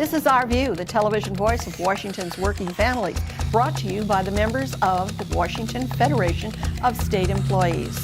This is Our View, the television voice of Washington's working families, brought to you by the members of the Washington Federation of State Employees.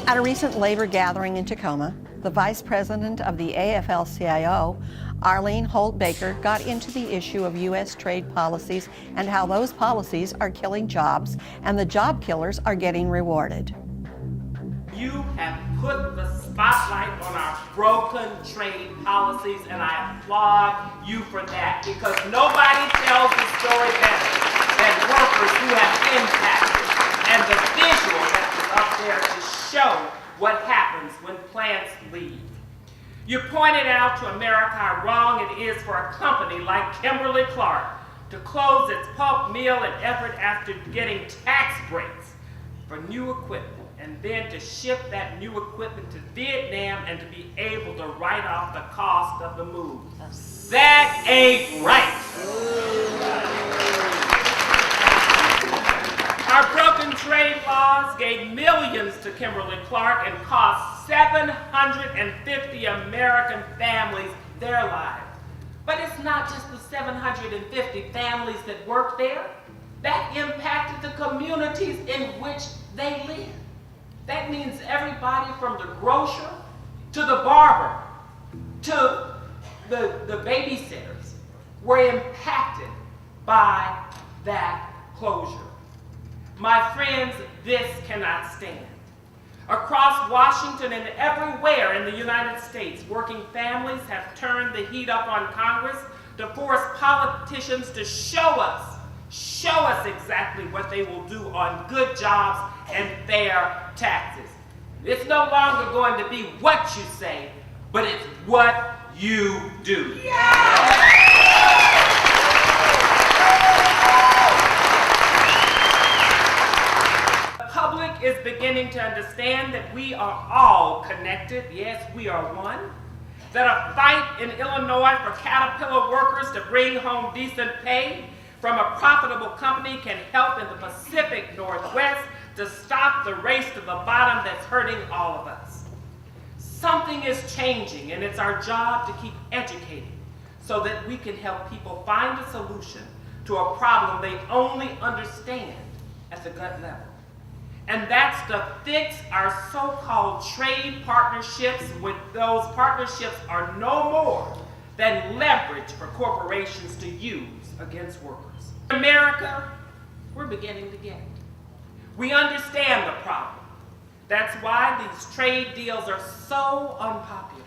At a recent labor gathering in Tacoma, the Vice President of the AFL-CIO, Arlene Holt Baker, got into the issue of U.S. trade policies and how those policies are killing jobs and the job killers are getting rewarded. You have put the spotlight on our broken trade policies, and I applaud you for that, because nobody tells the story better than workers who have impacted, and the visual that was up there to show what happens when plants leave. You pointed out to America how wrong it is for a company like Kimberly-Clark to close its pulp mill and effort after getting tax breaks for new equipment, and then to ship that new equipment to Vietnam and to be able to write off the cost of the move. That ain't right. Our broken trade laws gave millions to Kimberly-Clark and cost 750 American families their lives. But it's not just the 750 families that work there. That impacted the communities in which they live. That means everybody from the grocer to the barber to the babysitters were impacted by that closure. My friends, this cannot stand. Across Washington and everywhere in the United States, working families have turned the heat up on Congress to force politicians to show us exactly what they will do on good jobs and fair taxes. It's no longer going to be what you say, but it's what you do. Is beginning to understand that we are all connected. Yes, we are one. That a fight in Illinois for Caterpillar workers to bring home decent pay from a profitable company can help in the Pacific Northwest to stop the race to the bottom that's hurting all of us. Something is changing, and it's our job to keep educating so that we can help people find a solution to a problem they only understand at the gut level. And that's to fix our so-called trade partnerships when those partnerships are no more than leverage for corporations to use against workers. In America, we're beginning to get it. We understand the problem. That's why these trade deals are so unpopular.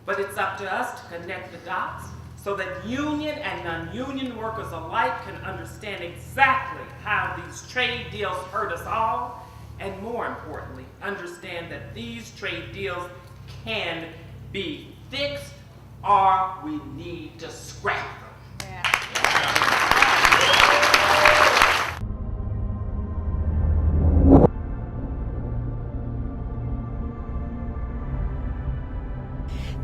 But it's up to us to connect the dots so that union and non-union workers alike can understand exactly how these trade deals hurt us all, and more importantly, understand that these trade deals can be fixed or we need to scrap them.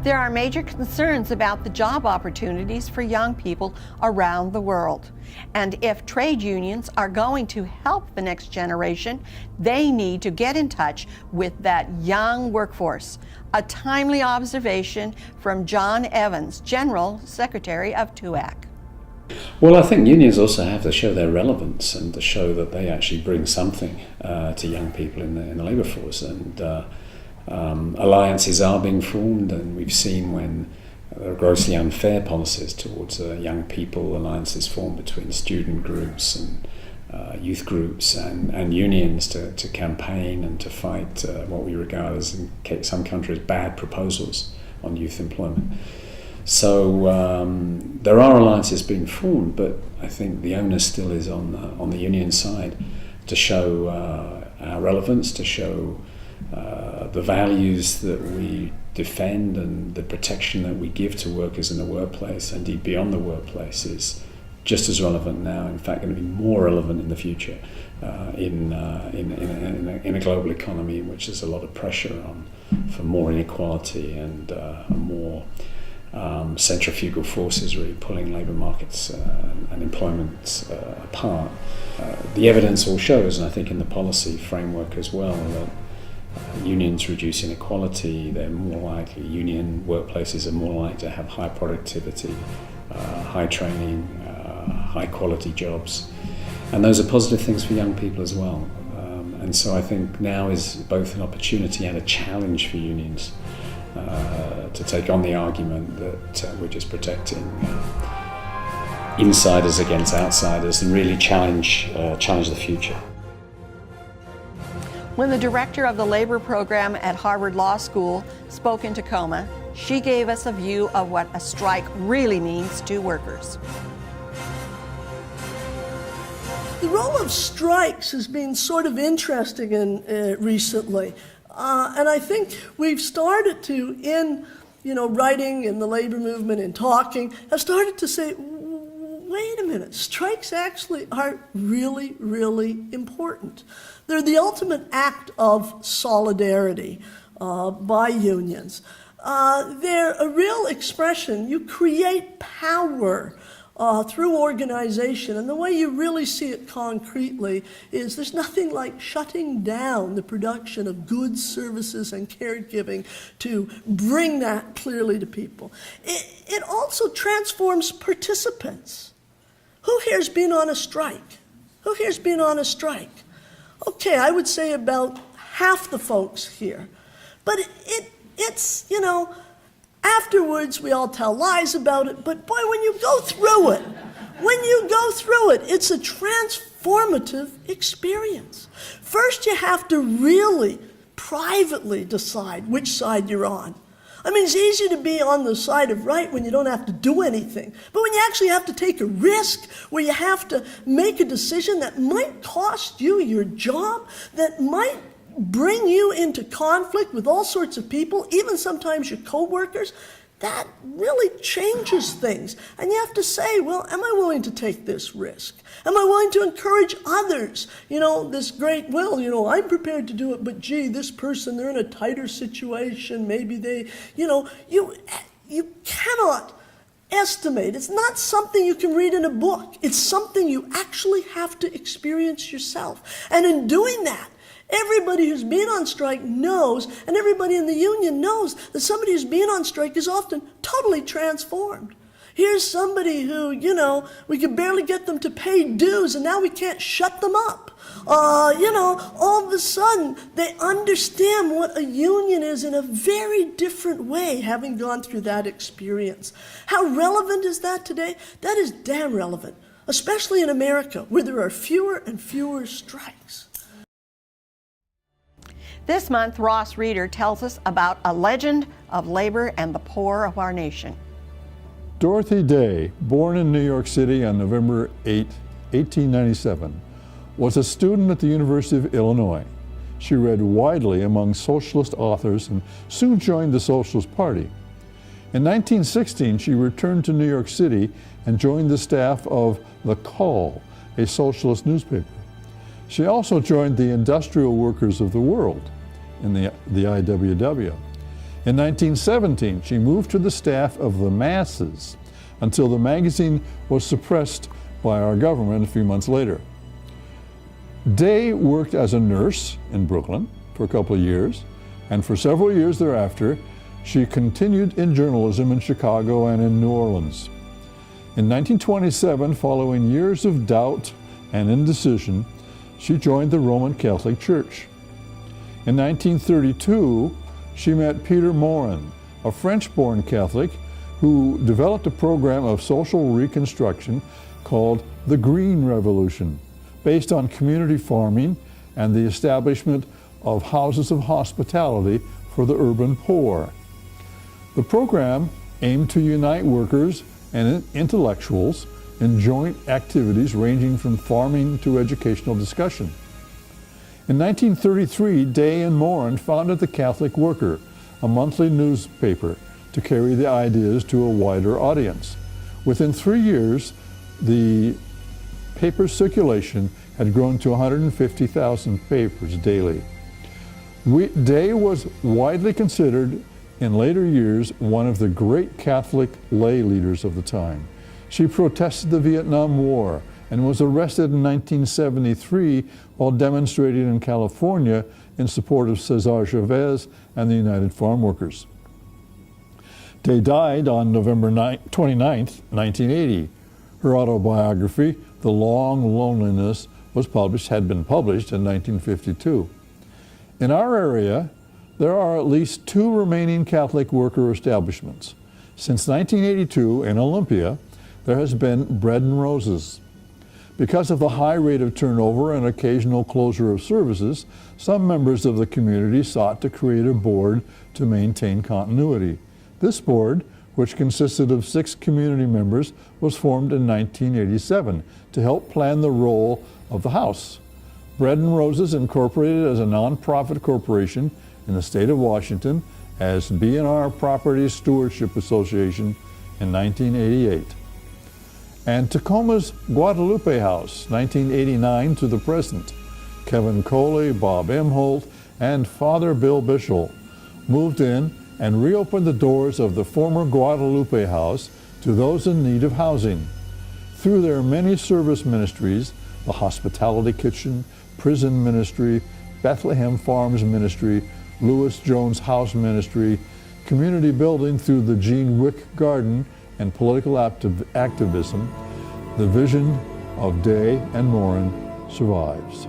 There are major concerns about the job opportunities for young people around the world. And if trade unions are going to help the next generation, they need to get in touch with that young workforce. A timely observation from John Evans, General Secretary of TUAC. Well, I think unions also have to show their relevance and to show that they actually bring something to young people in the labour force. And alliances are being formed, and we've seen when there are grossly unfair policies towards young people, alliances formed between student groups and youth groups and unions to campaign and to fight what we regard as, in some countries, bad proposals on youth employment. So there are alliances being formed, but I think the onus still is on the union side to show our relevance, to show the values that we defend and the protection that we give to workers in the workplace, indeed beyond the workplace, is just as relevant now, in fact going to be more relevant in the future in a global economy in which there's a lot of pressure for more inequality and more centrifugal forces really pulling labour markets and employment apart. The evidence all shows, and I think in the policy framework as well, that unions reduce inequality. They're more likely, union workplaces are more likely to have high productivity, high training, high quality jobs, and those are positive things for young people as well. And so I think now is both an opportunity and a challenge for unions to take on the argument that we're just protecting insiders against outsiders and really challenge the future. When the director of the labor program at Harvard Law School spoke in Tacoma, she gave us a view of what a strike really means to workers. The role of strikes has been sort of interesting recently. And I think we've started to, in writing in the labor movement and talking, have started to say, wait a minute, strikes actually are really, really important. They're the ultimate act of solidarity by unions. They're a real expression. You create power through organization, and the way you really see it concretely is there's nothing like shutting down the production of goods, services, and caregiving to bring that clearly to people. It also transforms participants. Who here's been on a strike? Who here's been on a strike? Okay, I would say about half the folks here. But it's afterwards we all tell lies about it, but boy, when you go through it, it's a transformative experience. First, you have to really privately decide which side you're on. I mean, it's easy to be on the side of right when you don't have to do anything. But when you actually have to take a risk, where you have to make a decision that might cost you your job, that might bring you into conflict with all sorts of people, even sometimes your coworkers, that really changes things. And you have to say, well, am I willing to take this risk? Am I willing to encourage others? This great, I'm prepared to do it, but gee, this person, they're in a tighter situation. Maybe they, you cannot estimate. It's not something you can read in a book. It's something you actually have to experience yourself. And in doing that, everybody who's been on strike knows, and everybody in the union knows, that somebody who's been on strike is often totally transformed. Here's somebody who, we could barely get them to pay dues, and now we can't shut them up. All of a sudden, they understand what a union is in a very different way, having gone through that experience. How relevant is that today? That is damn relevant, especially in America, where there are fewer and fewer strikes. This month, Ross Rieder tells us about a legend of labor and the poor of our nation. Dorothy Day, born in New York City on November 8, 1897, was a student at the University of Illinois. She read widely among socialist authors and soon joined the Socialist Party. In 1916, she returned to New York City and joined the staff of The Call, a socialist newspaper. She also joined the Industrial Workers of the World, in the IWW. In 1917, she moved to the staff of The Masses until the magazine was suppressed by our government a few months later. Day worked as a nurse in Brooklyn for a couple of years, and for several years thereafter, she continued in journalism in Chicago and in New Orleans. In 1927, following years of doubt and indecision, she joined the Roman Catholic Church. In 1932, she met Peter Morin, a French-born Catholic who developed a program of social reconstruction called the Green Revolution, based on community farming and the establishment of houses of hospitality for the urban poor. The program aimed to unite workers and intellectuals in joint activities ranging from farming to educational discussion. In 1933, Day and Morin founded the Catholic Worker, a monthly newspaper to carry the ideas to a wider audience. Within 3 years, the paper circulation had grown to 150,000 papers daily. Day was widely considered in later years one of the great Catholic lay leaders of the time. She protested the Vietnam War and was arrested in 1973 while demonstrating in California in support of Cesar Chavez and the United Farm Workers. Day died on November 29, 1980. Her autobiography, The Long Loneliness, had been published in 1952. In our area, there are at least 2 remaining Catholic worker establishments. Since 1982, in Olympia, there has been Bread and Roses. Because of the high rate of turnover and occasional closure of services, some members of the community sought to create a board to maintain continuity. This board, which consisted of 6 community members, was formed in 1987 to help plan the role of the house. Bread and Roses incorporated as a nonprofit corporation in the state of Washington as B&R Property Stewardship Association in 1988. And Tacoma's Guadalupe House, 1989 to the present. Kevin Coley, Bob M. Holt, and Father Bill Bishel moved in and reopened the doors of the former Guadalupe House to those in need of housing. Through their many service ministries, the Hospitality Kitchen, Prison Ministry, Bethlehem Farms Ministry, Lewis Jones House Ministry, community building through the Jean Wick Garden, and political activism, the vision of Day and Morin survives.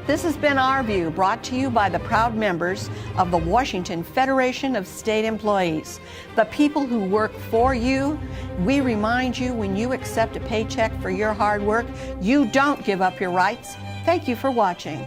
This has been Our View, brought to you by the proud members of the Washington Federation of State Employees, the people who work for you. We remind you, when you accept a paycheck for your hard work, you don't give up your rights. Thank you for watching.